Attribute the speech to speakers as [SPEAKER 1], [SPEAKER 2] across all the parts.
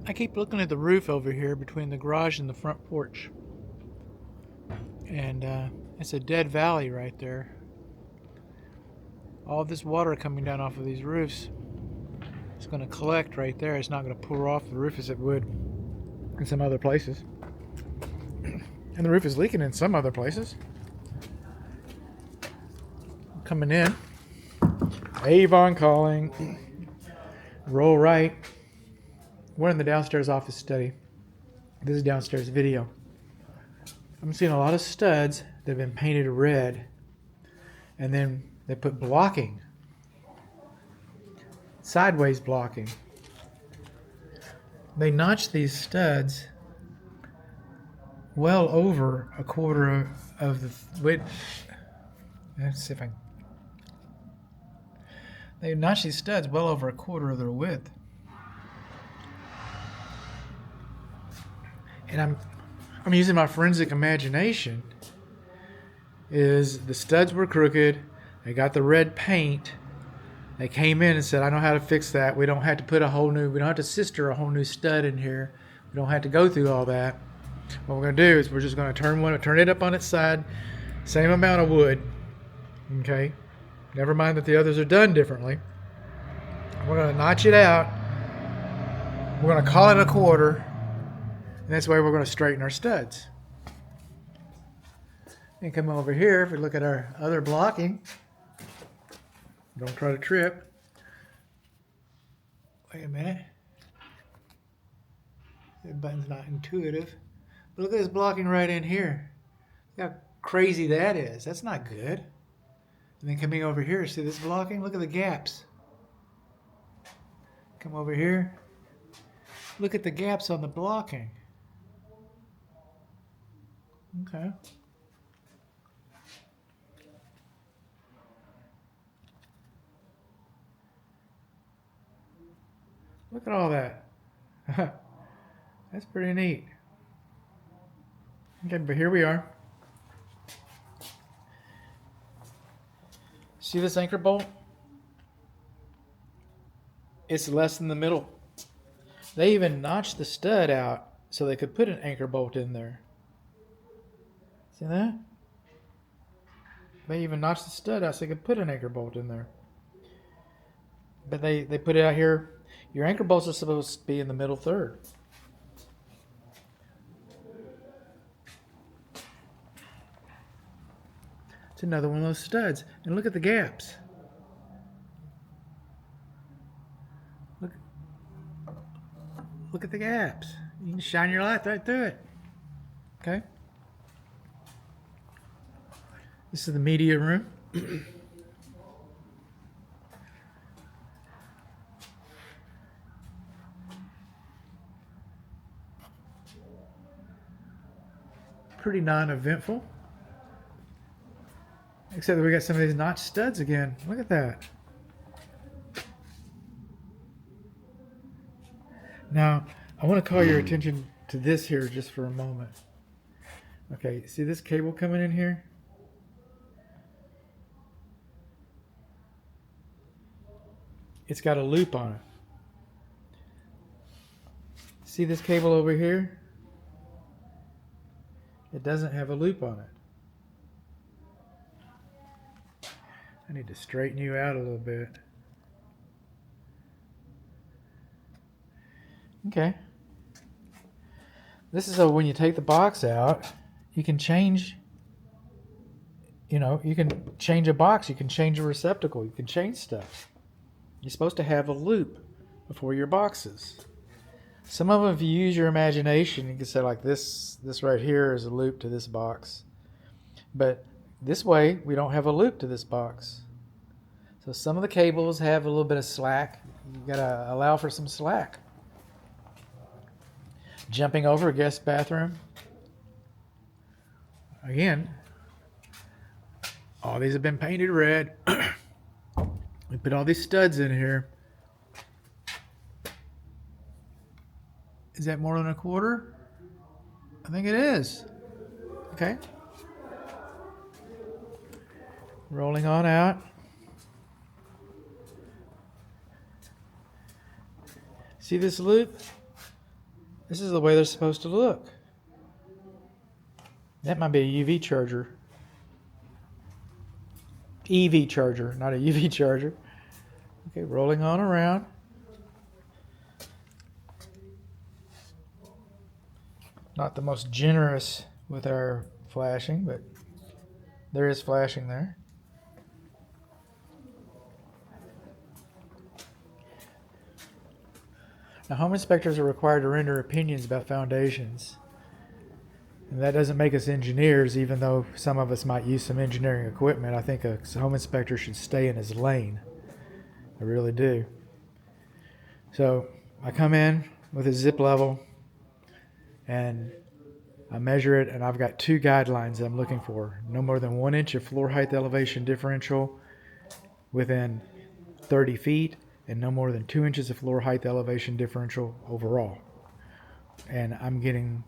[SPEAKER 1] I keep looking at the roof over here between the garage and the front porch. And it's a dead valley right there. All this water coming down off of these roofs is going to collect right there. It's not going to pour off the roof as it would in some other places. And the roof is leaking in some other places. Coming in. Avon calling. Roll right. We're in the downstairs office study. This is downstairs video. I'm seeing a lot of studs that have been painted red, and then they put blocking, sideways blocking. They notch these studs well over a quarter of the width. Let's see if I can. They notch these studs well over a quarter of their width. And I'm using my forensic imagination. Is the studs were crooked, they got the red paint, they came in and said, I know how to fix that. We don't have to put we don't have to sister a whole new stud in here. We don't have to go through all that. What we're going to do is we're just going to turn it up on its side, same amount of wood. Okay? Never mind that the others are done differently. We're going to notch it out. We're going to call it a quarter. And that's the way we're going to straighten our studs. And come over here, if we look at our other blocking, don't try to trip. Wait a minute. That button's not intuitive. But look at this blocking right in here. Look how crazy that is. That's not good. And then coming over here, see this blocking? Look at the gaps. Come over here. Look at the gaps on the blocking. Okay. Look at all that. That's pretty neat. Okay, but here we are. See this anchor bolt? It's less than the middle. They even notched the stud out so they could put an anchor bolt in there. See that? They even notched the stud out so they could put an anchor bolt in there. But they put it out here. Your anchor bolts are supposed to be in the middle third. It's another one of those studs. And look at the gaps. Look at the gaps. You can shine your light right through it. Okay? This is the media room. Pretty non-eventful. Except that we got some of these notch studs again. Look at that. Now, I want to call your attention to this here just for a moment. Okay, see this cable coming in here? It's got a loop on it. See this cable over here? It doesn't have a loop on it. I need to straighten you out a little bit. Okay. This is so when you take the box out, you can change, you can change a box, you can change a receptacle, you can change stuff. You're supposed to have a loop before your boxes. Some of them, if you use your imagination, you can say like this right here is a loop to this box. But this way, we don't have a loop to this box. So some of the cables have a little bit of slack. You've got to allow for some slack. Jumping over a guest bathroom. Again, all these have been painted red. We put all these studs in here. Is that more than a quarter? I think it is. Okay. Rolling on out. See this loop? This is the way they're supposed to look. That might be a UV charger. EV charger, not a UV charger. Okay, rolling on around. Not the most generous with our flashing, but there is flashing there. Now, home inspectors are required to render opinions about foundations. And that doesn't make us engineers, even though some of us might use some engineering equipment. I think a home inspector should stay in his lane. I really do. So I come in with a zip level and I measure it, and I've got two guidelines I'm looking for. No more than 1 inch of floor height elevation differential within 30 feet, and no more than 2 inches of floor height elevation differential overall. And I'm getting,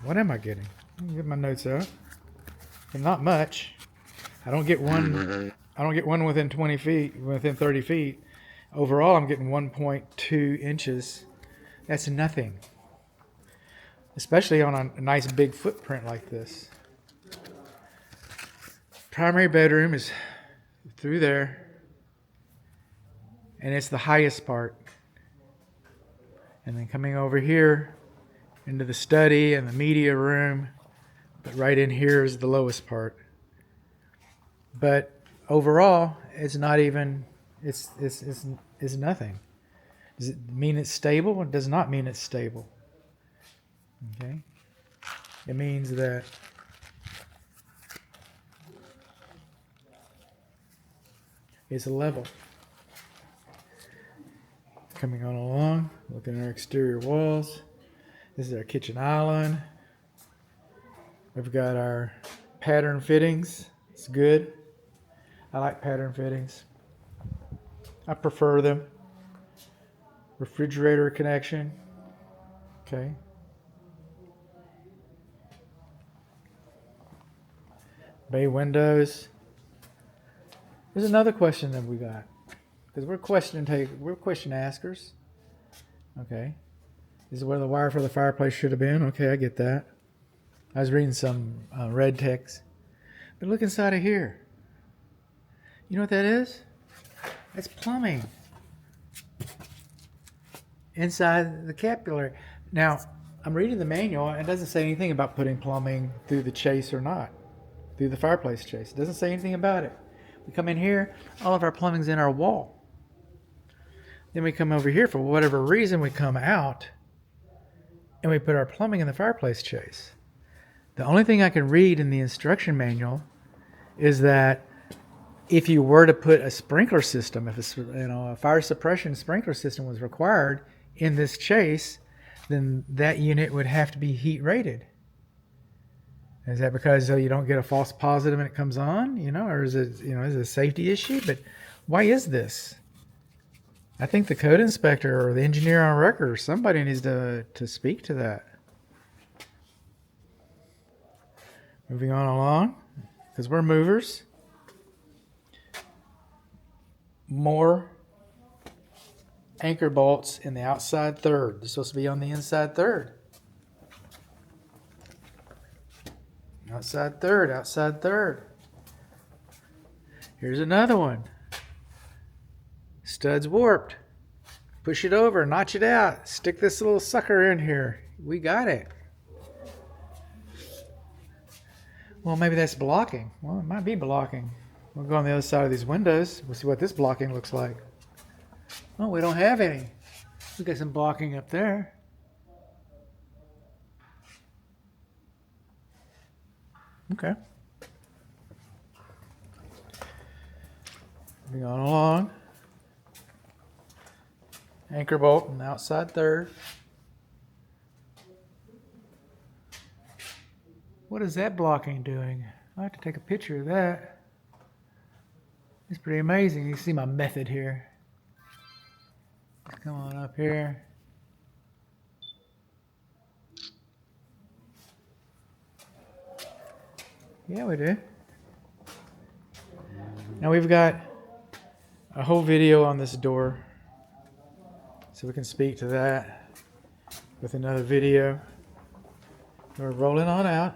[SPEAKER 1] what am I getting? Let me get my notes out. And not much. I don't get one within 20 feet, within 30 feet. Overall, I'm getting 1.2 inches. That's nothing. Especially on a nice big footprint like this. Primary bedroom is through there. And it's the highest part. And then coming over here into the study and the media room. But right in here is the lowest part. But overall, it's not even, it's nothing. Does it mean it's stable? It does not mean it's stable. Okay? It means that it's a level. Coming on along, looking at our exterior walls. This is our kitchen island. We've got our pattern fittings. It's good. I like pattern fittings. I prefer them. Refrigerator connection. Okay. Bay windows. There's another question that we got. Because we're question askers. Okay. This is where the wire for the fireplace should have been. Okay, I get that. I was reading some red text. But look inside of here. You know what that is? That's plumbing. Inside the capillary. Now, I'm reading the manual, and it doesn't say anything about putting plumbing through the chase or not. Through the fireplace chase. It doesn't say anything about it. We come in here, all of our plumbing's in our wall. Then we come over here, for whatever reason, we come out, and we put our plumbing in the fireplace chase. The only thing I can read in the instruction manual is that if you were to put a sprinkler system, if a fire suppression sprinkler system was required in this chase, then that unit would have to be heat rated. Is that because you don't get a false positive when it comes on, or is it, is it a safety issue? But why is this? I think the code inspector or the engineer on record or somebody needs to speak to that. Moving on along, because we're movers. More anchor bolts in the outside third. They're supposed to be on the inside third. Outside third, outside third. Here's another one. Stud's warped. Push it over, notch it out. Stick this little sucker in here. We got it. Well, maybe that's blocking. Well, it might be blocking. We'll go on the other side of these windows. We'll see what this blocking looks like. Oh, we don't have any. We got some blocking up there. Okay. Moving on along. Anchor bolt on the outside third. What is that blocking doing? I have to take a picture of that. It's pretty amazing. You can see my method here. Let's come on up here. Yeah, we do. Now we've got a whole video on this door, so we can speak to that. with another video. We're rolling on out.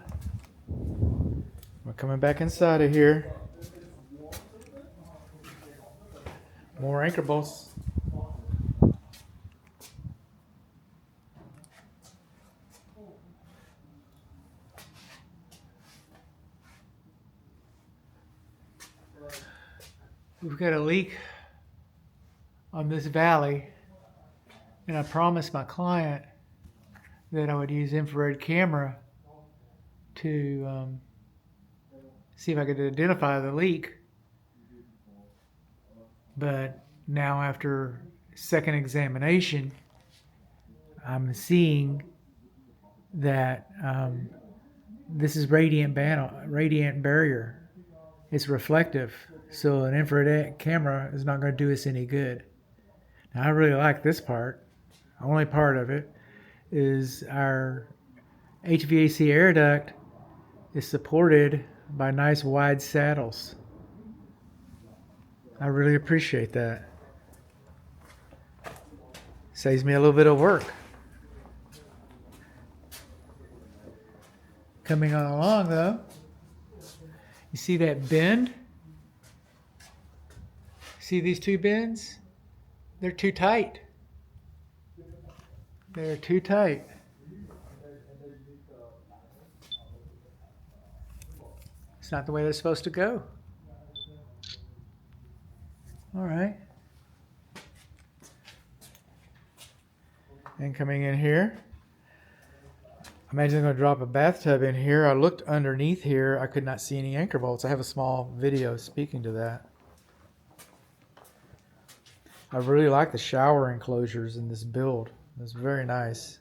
[SPEAKER 1] We're coming back inside of here. More anchor bolts. We've got a leak on this valley, and I promised my client that I would use infrared camera to see if I could identify the leak. But now, after second examination, I'm seeing that this is radiant barrier. It's reflective, so an infrared camera is not going to do us any good. Now, I really like this part. The only part of it is our HVAC air duct is supported by nice wide saddles. I really appreciate that. Saves me a little bit of work. Coming on along though, you see that bend? See these two bends? They're too tight. They're too tight. It's not the way they're supposed to go. All right. And coming in here, imagine I'm going to drop a bathtub in here. I looked underneath here. I could not see any anchor bolts. I have a small video speaking to that. I really like the shower enclosures in this build. It's very nice.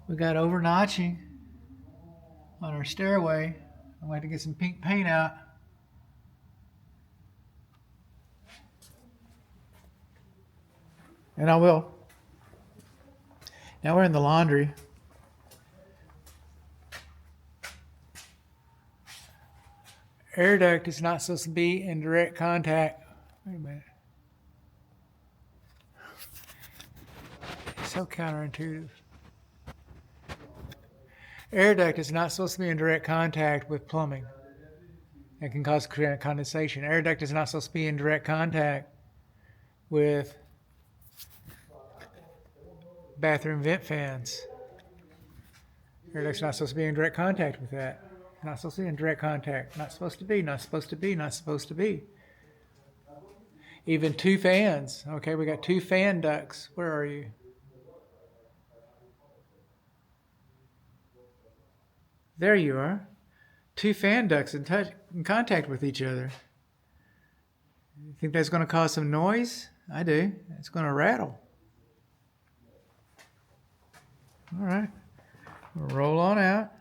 [SPEAKER 1] We got over notching on our stairway. I'm going to get some pink paint out. And I will. Now we're in the laundry. Air duct is not supposed to be in direct contact. Wait a minute. It's so counterintuitive. Air duct is not supposed to be in direct contact with plumbing. It can cause condensation. Air duct is not supposed to be in direct contact with bathroom vent fans. Air duct's not supposed to be in direct contact with that. Not supposed to be in direct contact. Not supposed to be, not supposed to be, not supposed to be. Even two fans. Okay, we got two fan ducts. Where are you? There you are. Two fan ducts in contact with each other. You think that's going to cause some noise? I do. It's going to rattle. All right. We'll roll on out.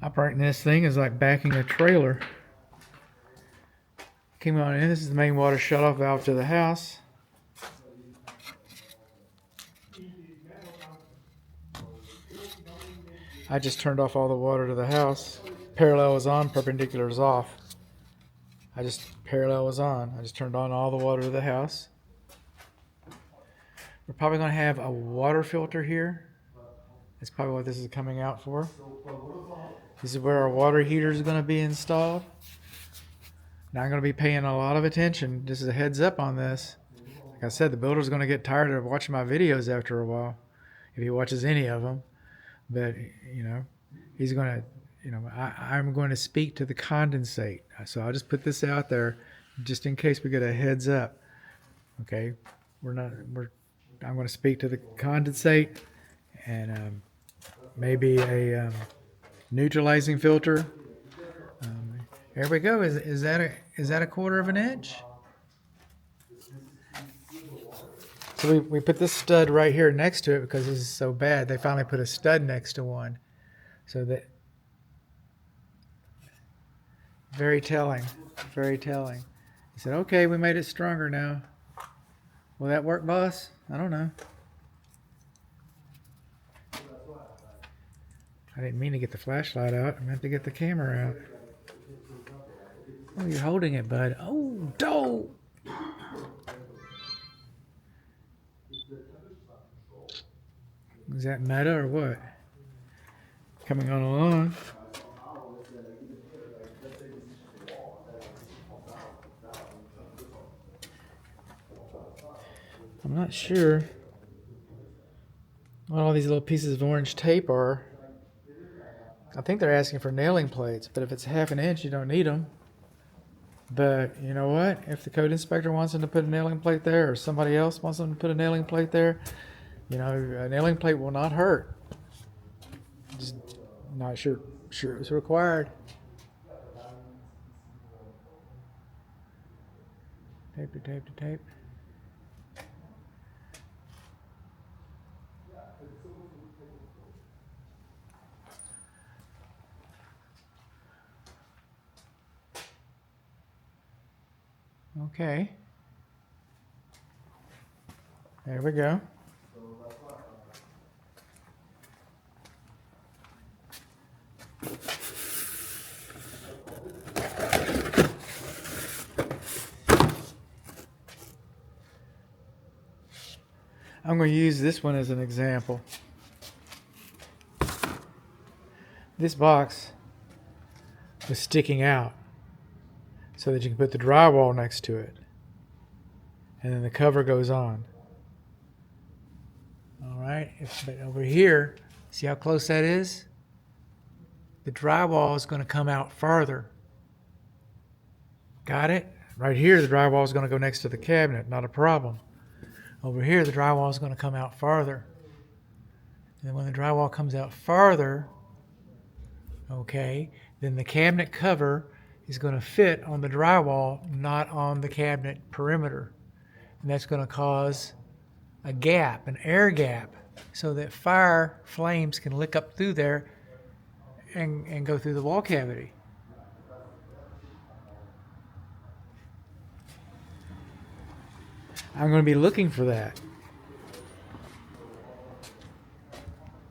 [SPEAKER 1] Operating this thing is like backing a trailer. Came on in. This is the main water shutoff valve to the house. I just turned off all the water to the house. Parallel is on, perpendicular is off. Parallel was on. I just turned on all the water to the house. We're probably going to have a water filter here. That's probably what this is coming out for. This is where our water heater is going to be installed. Now I'm going to be paying a lot of attention. Just as a heads up on this. Like I said, the builder's going to get tired of watching my videos after a while, if he watches any of them. But, you know, he's going to, you know, I'm going to speak to the condensate. So I'll just put this out there just in case we get a heads up. Okay, I'm going to speak to the condensate and maybe a neutralizing filter. There we go. Is that a quarter of an inch? So we put this stud right here next to it because this is so bad. They finally put a stud next to one. So that, very telling, very telling. He said, okay, we made it stronger now. Will that work, boss? I don't know. I didn't mean to get the flashlight out. I meant to get the camera out. Oh, you're holding it, bud. Oh, dough! Is that meta or what? Coming on along. I'm not sure what all these little pieces of orange tape are. I think they're asking for nailing plates, but if it's 1/2 an inch, you don't need them. But you know what? If the code inspector wants them to put a nailing plate there, or somebody else wants them to put a nailing plate there, you know, a nailing plate will not hurt. Just not sure it's required. Tape to tape to tape. Okay. There we go. I'm going to use this one as an example. This box was sticking out so that you can put the drywall next to it. And then the cover goes on. All right, but over here, see how close that is? The drywall is going to come out farther. Got it? Right here, the drywall is going to go next to the cabinet, not a problem. Over here, the drywall is going to come out farther. And then when the drywall comes out farther, okay, then the cabinet cover is going to fit on the drywall, not on the cabinet perimeter. And that's going to cause a gap, an air gap, so that fire flames can lick up through there and go through the wall cavity. I'm going to be looking for that.